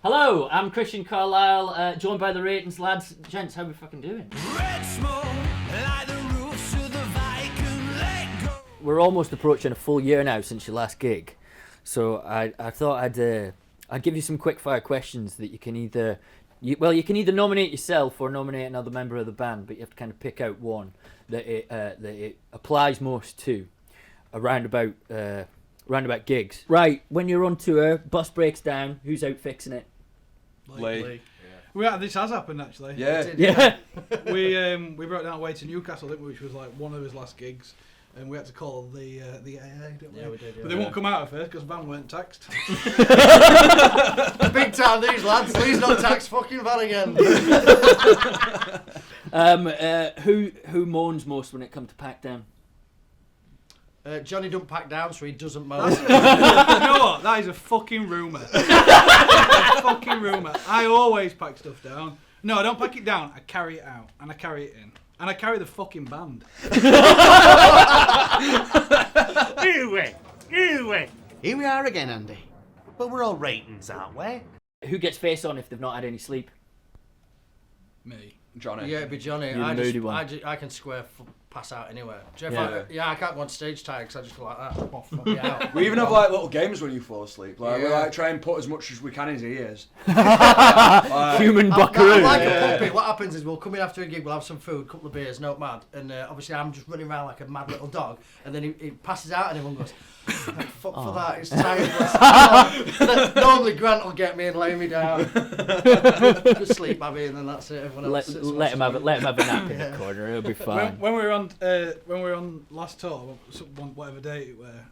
Hello, I'm Christian Carlisle, joined by the Reytons lads. Gents, how we fucking doing? Red smoke, like the roofs of the Viking, let go. We're almost approaching a full year now since your last gig, so I thought I'd give you some quick fire questions that you can either nominate yourself or nominate another member of the band, but you have to kind of pick out one that it applies most to around about gigs. Right, when you're on tour, bus breaks down, who's out fixing it? Lee. This has happened actually. Yeah. We brought down way to Newcastle, didn't we, which was like one of his last gigs, and we had to call the AA, didn't we? Yeah, we did. Yeah. But they won't come out at first because Van weren't taxed. Big time these lads. Please not tax fucking Van again. Who moans most when it comes to pack down? Johnny don't pack down, so he doesn't mow. You know what? That is a fucking rumour. A fucking rumour. I always pack stuff down. No, I don't pack it down. I carry it out, and I carry it in, and I carry the fucking band. Anyway, here we are again, Andy. But we're all Reytons, aren't we? Who gets face on if they've not had any sleep? Me. Johnny. Yeah, it'd be Johnny. You're the moody one. I can pass out anywhere. Jeff, Yeah. I can't go on stage tired because I just go like that. Oh, fuck me out. We even have like little games when you fall asleep. Like we like try and put as much as we can in his ears. Human buckaroo. I'm like a puppy. What happens is we'll come in after a gig, we'll have some food, a couple of beers, no mad, and obviously I'm just running around like a mad little dog, and then he passes out and everyone goes, "Thank fuck for that, it's tired." Normally Grant will get me and lay me down. Just sleep, Abby, and then that's it. Everyone else sits and Let him have a nap in Yeah. the corner. It'll be fine. When we were on last tour, whatever day it were,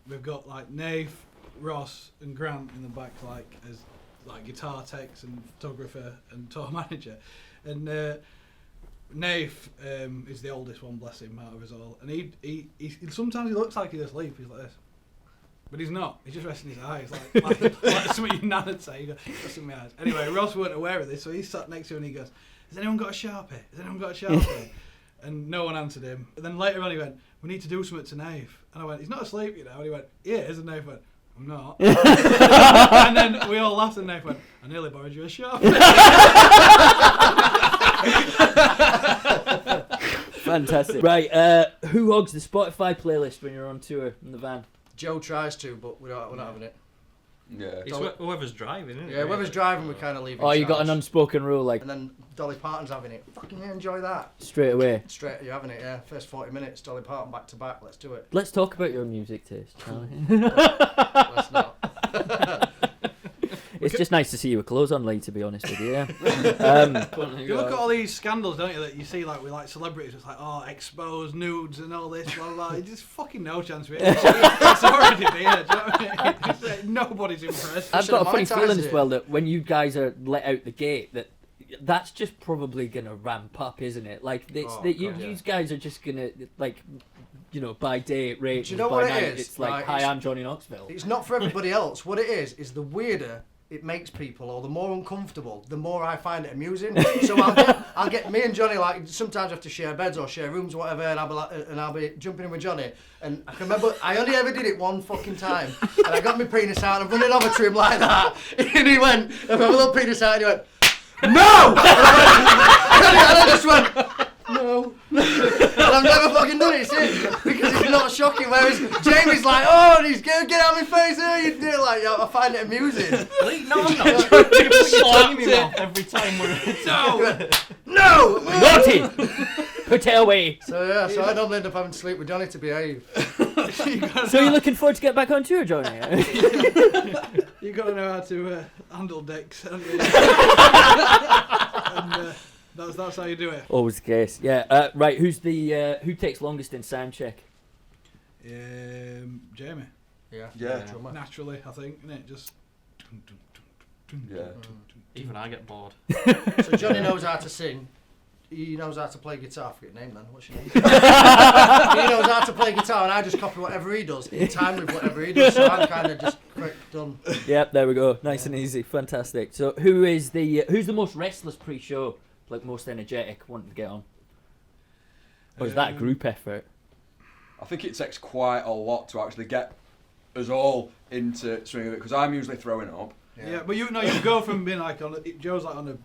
we've got like Nave, Ross, and Grant in the back, like as like guitar techs and photographer and tour manager, and Nave is the oldest one, bless him, out of us all, and he sometimes he looks like he's asleep. He's like this. But he's not. He's just resting his eyes, like something your nan would say. He goes, resting my eyes. Anyway, Ross weren't aware of this, so he sat next to him and he goes, "Has anyone got a Sharpie? Has anyone got a Sharpie?" And no one answered him. And then later on he went, "We need to do something to Nave." And I went, "He's not asleep, you know." And he went, "Yeah, is." And Nave went, "I'm not." And then we all laughed and Nave went, "I nearly borrowed you a Sharpie." Fantastic. Right, who hogs the Spotify playlist when you're on tour in the van? Joe tries to, but we're not having it. Yeah. It's whoever's driving, isn't it? Yeah, whoever's driving, we kind of leave it. Oh, you got an unspoken rule, like And then Dolly Parton's having it. Fucking enjoy that. straight away. Straight, you're having it, yeah. First 40 minutes, Dolly Parton back to back. Let's do it. Let's talk about your music taste, Charlie. Let's not. It's just nice to see you with clothes on, Lee, to be honest with you. Yeah. You look at all these scandals, don't you, that you see like with like celebrities, it's like, oh, exposed nudes and all this, blah blah. There's fucking no chance of it. It's already there. Do you know what I mean? It's like, nobody's impressed. I've got a funny monetize feeling as it. well that when you guys are let out the gate, that's just probably gonna ramp up, isn't it? Like you guys are just gonna like, you know, by day it rates. Do you know by what it night is? it's like, Like, hi, I'm Johnny Knoxville. It's not for everybody else. What it is the weirder it makes people, or the more uncomfortable, the more I find it amusing. So I'll get me and Johnny, like, sometimes have to share beds or share rooms or whatever, and I'll be jumping in with Johnny. And I can remember I only ever did it one fucking time, and I got my penis out and I'm running over to him like that, and he went, I have a little penis out, and he went, "No!" And I just went, "No." And I've never fucking done it since because it's not shocking. Whereas Jamie's like, "Oh, he's going to get out of my face." Oh, you do it like, I find it amusing. No, I'm not. You put your tongue in your mouth every time we're No! Naughty! Put it away. So yeah, so I normally end up having to sleep with Johnny to behave. So you're looking forward to get back on tour, Johnny? You got to know how to handle dicks. And, that's how you do it. Always the case. Yeah. Right. Who takes longest in sound check? Jamie. Yeah. Naturally, I think, isn't it? Just. Yeah. Even I get bored. So Johnny knows how to sing. He knows how to play guitar. Forget your name then. What's your name? He knows how to play guitar, and I just copy whatever he does in time with whatever he does. So I'm kind of just quick done. Yep. There we go. Nice and easy. Fantastic. So who's the most restless pre-show? Like most energetic, wanting to get on? Or is that a group effort? I think it takes quite a lot to actually get us all into swing of it because I'm usually throwing up. Yeah, but you go from being like Joe's like on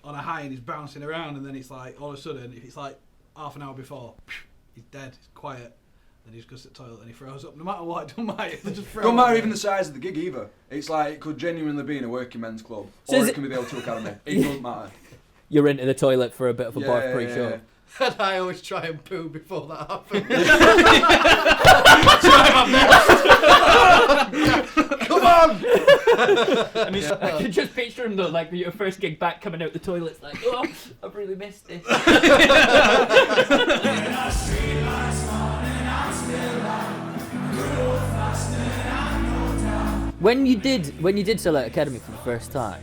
a high and he's bouncing around, and then it's like all of a sudden if it's like half an hour before, he's dead, he's quiet. Then he just goes to the toilet and he throws up. No matter what, it don't matter. They just throw Don't up. matter even the size of the gig either. It's like it could genuinely be in a working men's club, So or is it can be the O2 Academy. It doesn't matter. You're into the toilet for a bit of a barf Yeah, pre-show. yeah. And I always try and poo before that happens. Come on! And he's, I can just picture him though, like your first gig back, coming out the toilet's like, oh, I've really missed this. When you did Select Academy for the first time,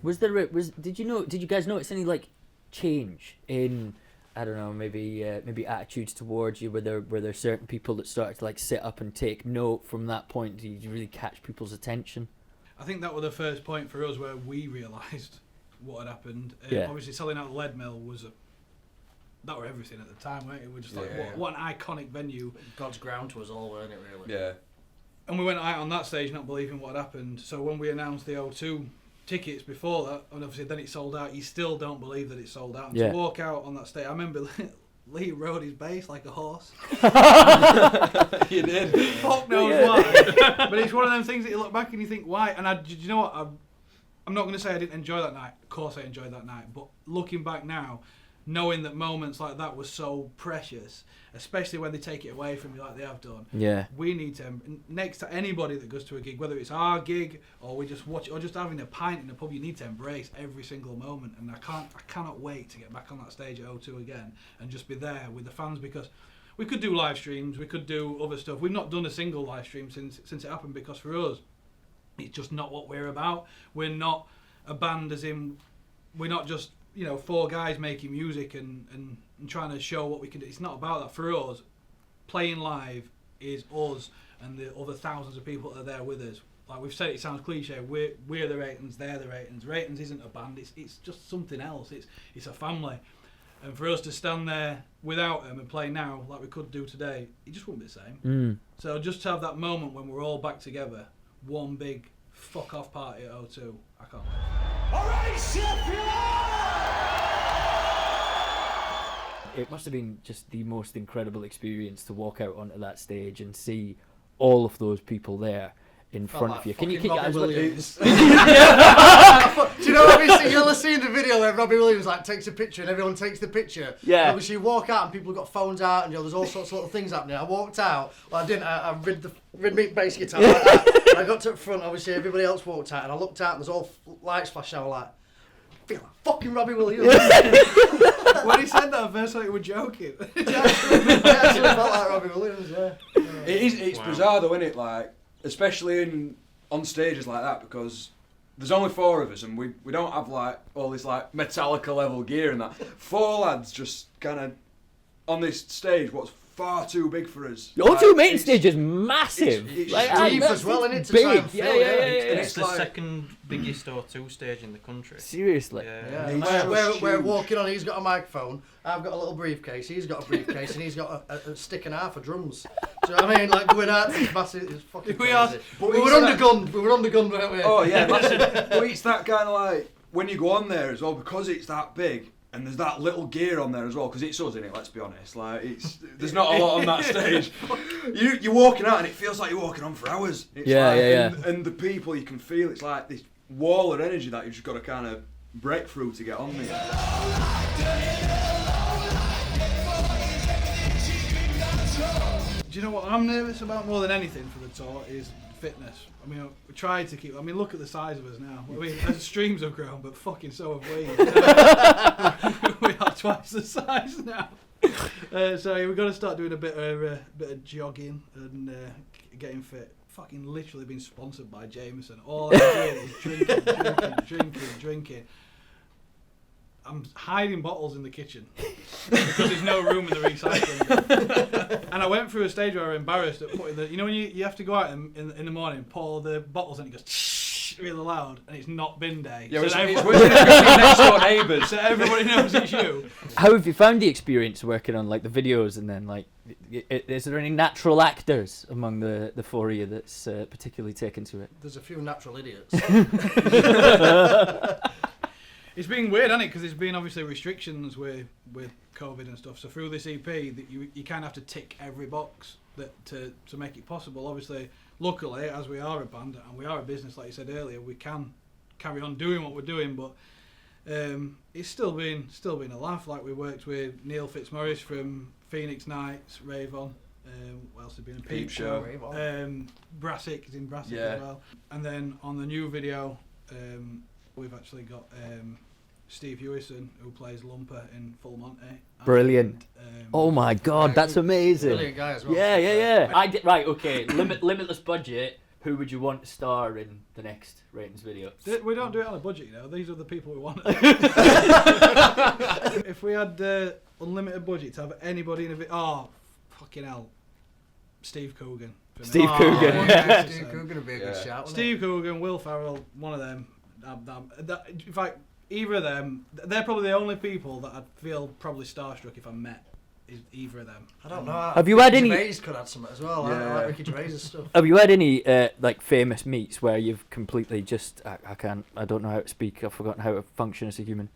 did you guys notice any like change in, I don't know, maybe attitudes towards you? Were there certain people that started to like sit up and take note from that point? Did you really catch people's attention? I think that was the first point for us where we realised what had happened. Yeah. Obviously, selling out the Lead Mill was that were everything at the time, right? It was just like Yeah. what an iconic venue. God's ground to us all, weren't it, really? Yeah. And we went out on that stage not believing what had happened. So when we announced the O2 tickets before that, and obviously then it sold out, you still don't believe that it sold out. And Yeah. to walk out on that stage, I remember Lee rode his bass like a horse. You did. Fuck knows why. But it's one of them things that you look back and you think, why? And do you know what? I'm not going to say I didn't enjoy that night. Of course I enjoyed that night. But looking back now, knowing that moments like that were so precious, especially when they take it away from you like they have done. Yeah. We need to, next to anybody that goes to a gig, whether it's our gig or we just watch it or just having a pint in the pub, you need to embrace every single moment. And I cannot wait to get back on that stage at O2 again and just be there with the fans, because we could do live streams, we could do other stuff. We've not done a single live stream since it happened, because for us, it's just not what we're about. We're not a band as in, we're not just, four guys making music and trying to show what we can do. It's not about that. For us, playing live is us and the other thousands of people that are there with us. Like we've said, it sounds cliche. We're the Reytons, they're the Reytons. Reytons isn't a band. It's just something else. It's a family. And for us to stand there without them and play now like we could do today, it just wouldn't be the same. So just to have that moment when we're all back together, one big fuck off party at O2, I can't wait. It must have been just the most incredible experience to walk out onto that stage and see all of those people there in front of you. Can you Robbie guys Williams. Do you know what you'll have seen the video where Robbie Williams like takes a picture and everyone takes the picture? Yeah. And obviously you walk out and people have got phones out and there's all sorts of little things happening. I walked out, well I didn't, I rid me bass guitar like that. And I got to the front, obviously everybody else walked out and I looked out and there's all lights flashing. I was like, I feel like fucking Robbie Williams. When he said that, I first thought you were joking. I actually felt like Robbie Williams, yeah. It's bizarre though, isn't it? Like, especially on stages like that, because there's only four of us and we don't have like all this like Metallica level gear and that. Four lads just kind of on this stage what's far too big for us. The O2 main stage is massive. It's deep as well, isn't it, to try Big. and Yeah, fill, yeah, yeah. yeah, and yeah. it's the second biggest O2 stage in the country. Seriously. Yeah. Yeah, we're walking on, he's got a microphone, I've got a little briefcase, he's got a briefcase, and he's got a stick and a half of drums. Do you know what I mean? Like going out, it's massive, it's fucking We crazy. are- But we were undergunned, weren't we? Oh yeah, massive. But it's that kind of like when you go on there as well, because it's that big and there's that little gear on there as well, because it's us in it. Let's be honest, like there's not a lot on that stage. You're walking out and it feels like you're walking on for hours. It's Yeah, like, yeah. And the people you can feel, it's like this wall of energy that you've just got to kind of break through to get on there. Do you know what I'm nervous about more than anything for the tour is fitness. I mean, we tried to keep. I mean, look at the size of us now. I mean, the streams have grown, but fucking so have we. We are twice the size now. So we've got to start doing a bit of jogging and getting fit. Fucking literally been sponsored by Jameson. All I'm doing is drinking. I'm hiding bottles in the kitchen because there's no room in the recycling bin. And I went through a stage where I was embarrassed at putting the, when you have to go out in the morning, pour the bottles in, it goes really loud, and it's not bin day. Yeah, so it's everyone- worse than your next door neighbours. so everybody knows it's you. How have you found the experience working on like the videos, and then like, is there any natural actors among the four of you that's particularly taken to it? There's a few natural idiots. It's been weird, hasn't it? Because there's been obviously restrictions with COVID and stuff. So through this EP, that you kind of have to tick every box to make it possible. Obviously, luckily, as we are a band and we are a business, like you said earlier, we can carry on doing what we're doing. But it's still been a laugh. Like we worked with Neil Fitzmaurice from Phoenix Nights, Reytons. What else has been? Peep Show. Brassic is in Brassic Yeah. as well. And then on the new video, we've actually got Steve Hewison, who plays Lumper in Full Monty. Brilliant. And, Oh my God, that's amazing. Brilliant guy as well. Yeah. Right, okay. Limitless budget. Who would you want to star in the next Reytons video? We don't do it on a budget, you know. These are the people we want. If we had unlimited budget to have anybody in a video, oh, fucking hell, Steve Coogan. for me. Steve Coogan. Yeah, Steve Coogan would be a good Yeah. shout. wouldn't Steve Coogan, Will Ferrell, one of them. In fact, either of them, they're probably the only people that I'd feel probably starstruck if I met. Is either of them. I don't know. Have you had Ricky any- Gervais could add something as well. I Yeah. like Ricky Gervais' stuff. Have you had any like famous meets where you've completely just I don't know how to speak. I've forgotten how to function as a human.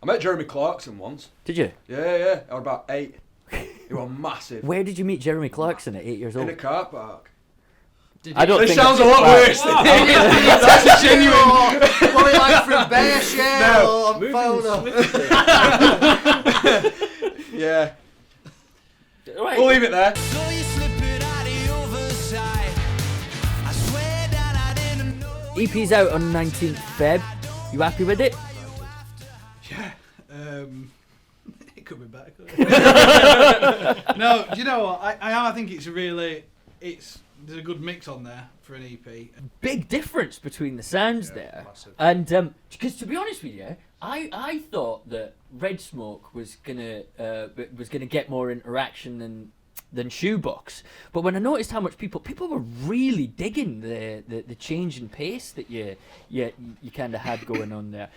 I met Jeremy Clarkson once. Did you? Yeah. I was about 8. He was massive. Where did you meet Jeremy Clarkson at 8 years In old? a car park. I don't This think sounds a lot Wow. worse than That's a genuine. What we like through bear share or on phone or... Yeah. Right. We'll leave it there. So you slipping out of your oversight. I swear that I didn't know. EP's out on 19th Feb. You happy with it? Yeah. It could be better. Couldn't it? No, do you know what? I think it's really there's a good mix on there for an EP. Big difference between the sounds there. massive. And because to be honest with you, I thought that Red Smoke was gonna get more interaction than Shoebox. But when I noticed how much people were really digging the change in pace that you kind of had going on there.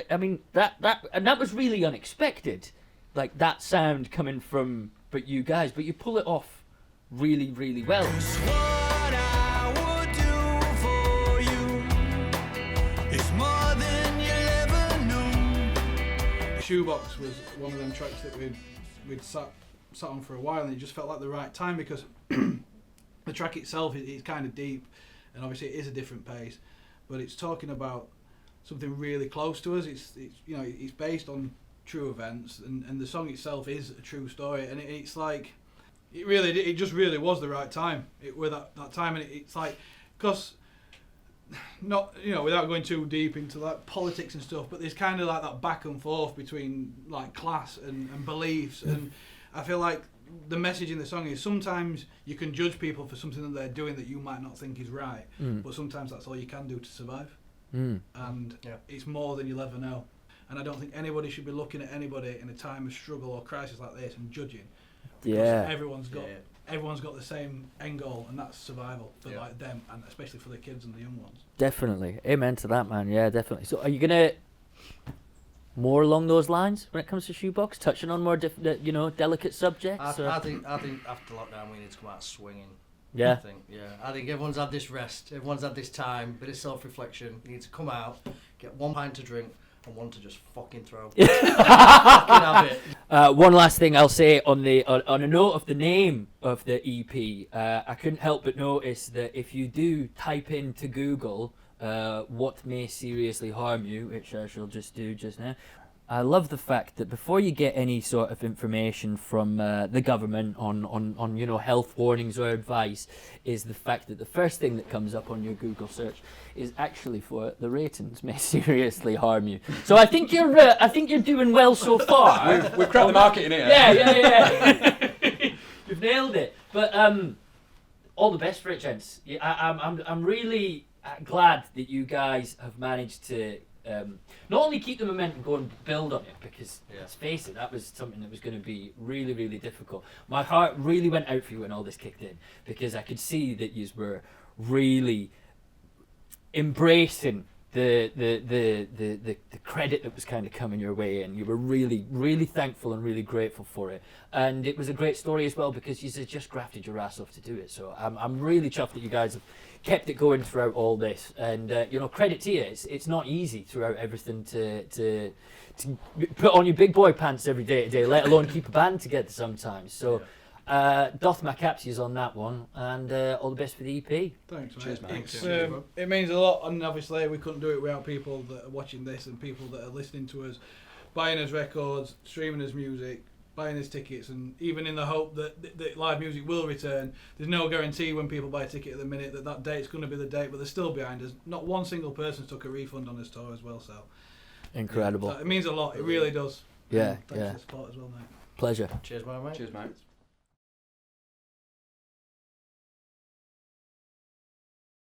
I mean that was really unexpected, like that sound coming from you guys, but you pull it off really, really well. What I would do for you is more than you ever knew. Shoebox was one of them tracks that we'd sat on for a while, and it just felt like the right time because the track itself is kind of deep, and obviously it is a different pace, but it's talking about something really close to us. It's it's based on true events, and the song itself is a true story, and it's like it just really was the right time. It with that time, and it's like because. Not without going too deep into like politics and stuff, but there's kind of like that back and forth between like class and beliefs, and I feel like the message in the song is sometimes you can judge people for something that they're doing that you might not think is right, but sometimes that's all you can do to survive, and it's more than you'll ever know. And I don't think anybody should be looking at anybody in a time of struggle or crisis like this and judging. Because everyone's got the same end goal, and that's survival for like them, and especially for the kids and the young ones. Definitely. Amen to that, man. Yeah, definitely. So are you gonna more along those lines when it comes to Shoebox, touching on more delicate subjects? I think after lockdown we need to come out swinging. Yeah. I think everyone's had this rest, everyone's had this time, bit of self-reflection. You need to come out, get one pint to drink, and one to just fucking throw. Fucking have it. One last thing I'll say on a note of the name of the EP, I couldn't help but notice that if you do type into Google what may seriously harm you, which I shall just do just now, I love the fact that before you get any sort of information from the government on health warnings or advice, is the fact that the first thing that comes up on your Google search is actually for the Reytons may seriously harm you. So I think you're doing well so far. We've cracked the market in here. Yeah. You've nailed it. But all the best for it, gents. I'm really glad that you guys have managed to not only keep the momentum going, but build on it, because let's face it, that was something that was going to be really, really difficult. My heart really went out for you when all this kicked in, because I could see that you were really embracing the credit that was kind of coming your way, and you were really, really thankful and really grateful for it. And it was a great story as well, because you just grafted your ass off to do it. So I'm really chuffed that you guys have kept it going throughout all this. And you know, credit to you. It's not easy throughout everything to put on your big boy pants every day to day, let alone keep a band together sometimes. So. Doth my capsies on that one, and all the best for the EP. Thanks, mate. Cheers, mate. It's, it means a lot, and obviously we couldn't do it without people that are watching this and people that are listening to us, buying us records, streaming us music, buying us tickets, and even in the hope that live music will return. There's no guarantee when people buy a ticket at the minute that date's going to be the date, but they're still behind us. Not one single person's took a refund on this tour as well, so Incredible. So it means a lot. It really does. Yeah, Thanks for the support as well, mate. Pleasure. Cheers, mate. Cheers, mate.